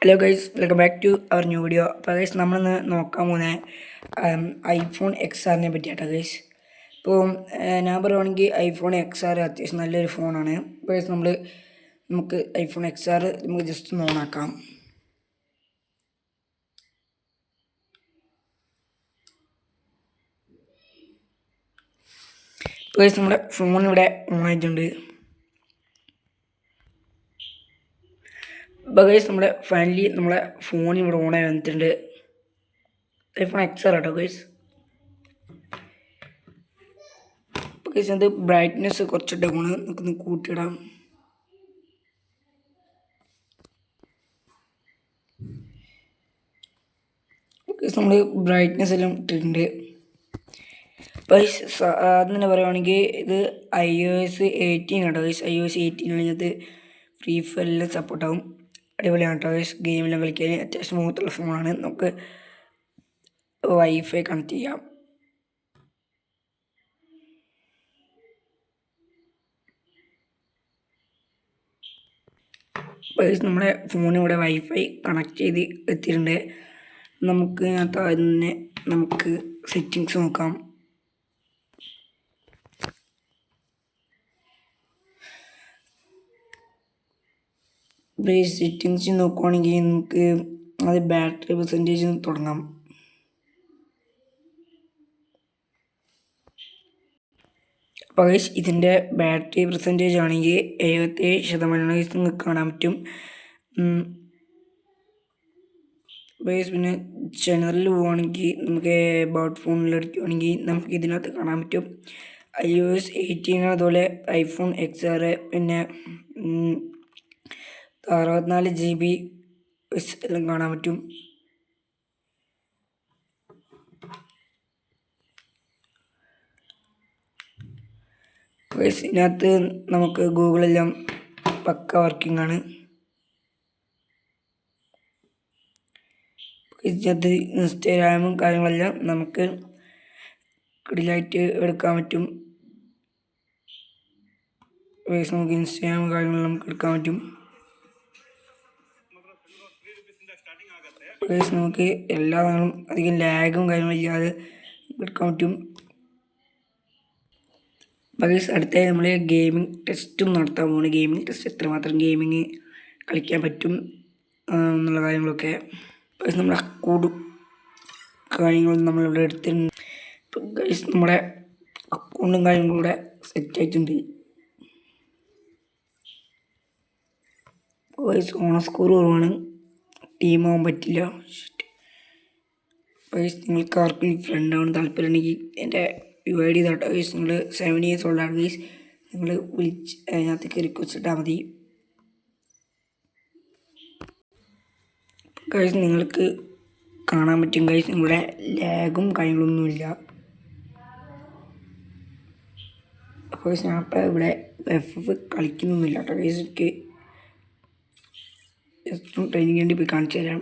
Hello guys, welcome back to our new video. അപ്പോൾ guys നമ്മളിന്ന് നോക്കാൻ പോകുന്ന ഐഫോൺ XRനെ പറ്റിയാട്ടോ ഗൈസ്. ഇപ്പോൾ ഞാൻ പറയുവാണെങ്കിൽ ഐഫോൺ XR അത്യാവശ്യം നല്ലൊരു ഫോണാണ്. അപ്പോൾ ഗൈസ് നമുക്ക് ഐഫോൺ XR നമുക്ക് ജസ്റ്റ് ഒന്ന് ഓണാക്കാം. ഇപ്പോൾ ഗൈസ് നമ്മുടെ ഫോൺ ഇവിടെ ഓണായിട്ടുണ്ട്. അപ്പോൾ ഗൈസ് ഫൈനലി നമ്മളെ ഫോൺ ഇവിടെ ഓണായി വന്നിട്ടുണ്ട്. ഐഫോൺ XR ആട്ടോ ഗൈസ്. അപ്പോൾ ഗൈസ് അത് ബ്രൈറ്റ്നെസ് കുറച്ച് ഡൗണ് നമുക്കൊന്ന് കൂട്ടിയിടാം. നമ്മൾ ബ്രൈറ്റ്നെസ് എല്ലാം ഇട്ടിട്ടുണ്ട്. ആദ്യം തന്നെ പറയുവാണെങ്കിൽ ഇത് iOS 18 കേട്ടോ ഗൈസ്. iOS 18 കഴിഞ്ഞത് ഫ്രീ ഫയറിൽ സപ്പോർട്ടാവും. അടിപൊളിയാണ് കേട്ടോ ഗൈസ്. ഗെയിമെല്ലാം കളിക്കാൻ അത്യാവശ്യം സ്മൂത്തുള്ള ഫോണാണ്. നമുക്ക് വൈഫൈ കണക്ട് ചെയ്യാം. നമ്മുടെ ഫോണിവിടെ വൈഫൈ കണക്ട് ചെയ്ത് എത്തിയിട്ടുണ്ട്. നമുക്ക് തന്നെ നമുക്ക് സെറ്റിങ്സ് നോക്കാം. സെറ്റിങ്സ് നോക്കുവാണെങ്കിൽ നമുക്ക് അത് ബാറ്ററി പെർസെൻറ്റേജ് തുടങ്ങാം. അപ്പോൾ ഇതിൻ്റെ ബാറ്ററി പെർസെൻറ്റേജ് ആണെങ്കിൽ 77% നിങ്ങൾക്ക് കാണാൻ പറ്റും. പിന്നെ ജനറൽ പോവുകയാണെങ്കിൽ നമുക്ക് എബൌട്ട് ഫോണിൽ എടുക്കുകയാണെങ്കിൽ നമുക്ക് ഇതിനകത്ത് കാണാൻ പറ്റും iOS 18 അതുപോലെ ഐഫോൺ XR പിന്നെ 64 GB എല്ലാം കാണാൻ പറ്റും. ഇതിനകത്ത് നമുക്ക് ഗൂഗിളെല്ലാം പക്ക വർക്കിംഗ് ആണ്. ഇതിനകത്ത് ഇൻസ്റ്റാഗ്രാമും കാര്യങ്ങളെല്ലാം നമുക്ക് കിടിലായിട്ട് എടുക്കാൻ പറ്റും. നമുക്ക് ഇൻസ്റ്റാഗ്രാമും കാര്യങ്ങളെല്ലാം നമുക്ക് എടുക്കാൻ പറ്റും. നമുക്ക് എല്ലാ കാര്യങ്ങളും അധികം ലാഗും കാര്യങ്ങളും ഇല്ലാതെ എടുക്കാൻ പറ്റും. അടുത്ത നമ്മൾ ഗെയിമിംഗ് ടെസ്റ്റും നടത്താൻ പോകുന്നത്. ഗെയിമിംഗ് ടെസ്റ്റ് എത്രമാത്രം ഗെയിമിങ് കളിക്കാൻ പറ്റും എന്നുള്ള കാര്യങ്ങളൊക്കെ നമ്മുടെ അക്കൗണ്ടും കാര്യങ്ങളും നമ്മളിവിടെ എടുത്തിട്ടുണ്ട്. ഇപ്പം ഗൈസ് നമ്മുടെ അക്കൗണ്ടും കാര്യങ്ങളും ഇവിടെ സെറ്റ് ആയിട്ടുണ്ട്. ഗൈസ് സ്കോർ കുറവാണ്, ടീമാവാൻ പറ്റില്ല. ഗൈസ് നിങ്ങൾക്ക് ആർക്കും ഫ്രണ്ട് ആവാൻ താല്പര്യം ഉണ്ടെങ്കിൽ എൻ്റെ ഡിവൈഡ് ചെയ്താട്ടോ ഗൈസ്. നിങ്ങൾ 7 years ഓൾഡാണ് ഗൈസ്. നിങ്ങൾ വിളിച്ച് അതിനകത്തേക്ക് റിക്വസ്റ്റ് ഇട്ടാൽ മതി ഗൈസ്. നിങ്ങൾക്ക് കാണാൻ പറ്റും ഗൈസ്, നിങ്ങളുടെ ലാഗും കാര്യങ്ങളൊന്നുമില്ല. അപ്പോൾ ഞാൻ ഇപ്പോൾ ഇവിടെ FF കളിക്കുന്നൊന്നുമില്ല കേട്ടോ ഗൈസ്. എനിക്ക് ജസ്റ്റ് ട്രെയിനിങ് വേണ്ടി പോയി കാണിച്ചു തരാം.